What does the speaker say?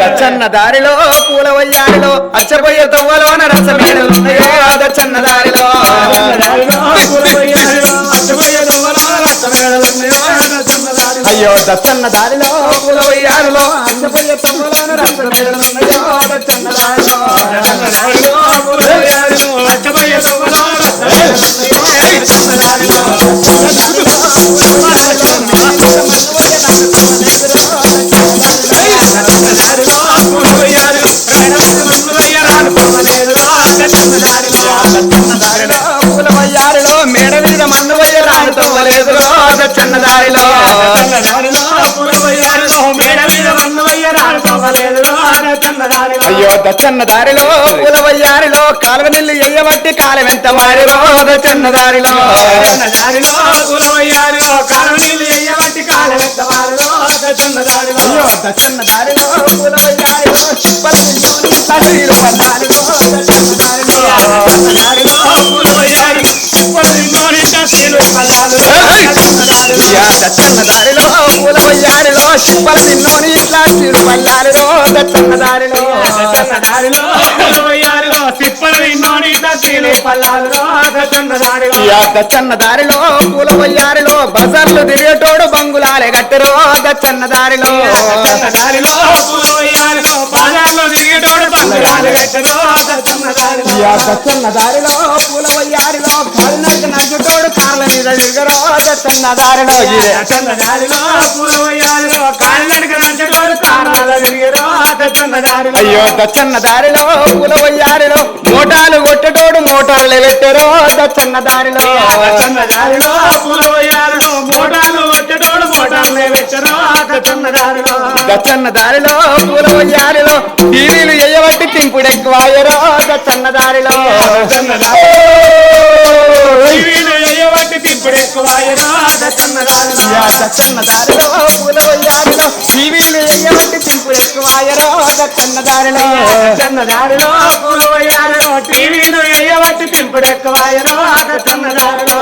దచ్చన్న దారిలో పూల వయ్యారిలో అచ్చపోయే తవ్వలోన రసమేడలు దచ్చన్న దారిలో అయ్యో దచ్చన్న దారిలో పూల వయ్యారిలో అచ్చపోయే తవ్వలోన రసమేడలు దచ్చన్న దారిలో పూలవయ్యారిలో మేడ మీద మన్ను వయ్య రాడుతోలేదు దచ్చన్న దారిలో అయ్యో దచ్చన్న దారిలో పూలవయ్యారిలో కాలువ నీళ్ళు ఎయ్యబట్టి కాలం ఎంత మారిలో దచ్చన్న దారిలో అయ్యో దచ్చన్న దారిలో పూలవయ్యారిలో తల్లీలు పల్లాలిలో దచ్చన్న దారిలో దచ్చన్న దారిలో పూల వయ్యారిలో చిప్పల తిన్నోని ఇట్లా చిరు పల్లాలిలో దచ్చన్న దారిలో దచ్చన్న దారిలో పూల వయ్యారిలో బజర్లు తిరిగేటోడు బంగులాలే గట్టెరో దచ్చన్న దారిలో దచ్చన్న దారిలో పూల వయ్యారిలో కాలినడక నడుచుటోడు కార్ల మీద తిరగరో దచ్చన్న దారిలో అయ్యో దచ్చన్న దారిలో పూల వయ్యారిలో మోటార్లు కొట్టేటోడు మోటార్లు పెట్టారో దచ్చన్న దారిలో దచ్చన్న దారిలో పూల వయ్యారిలో టీవీలు ఎయ్యబట్టి తింపుడు ఎక్కువాయరో దచ్చన్న దారిలో దచ్చన్న దారిలో పూల వయ్యారిలో టీవీలు ఎయ్యబట్టి తింపుడు ఎక్కువాయరో దచ్చన్న దారిలో టీవీలు ఎయ్యబట్టి తింపుడు ఎక్కువాయరో దచ్చన్న దారిలో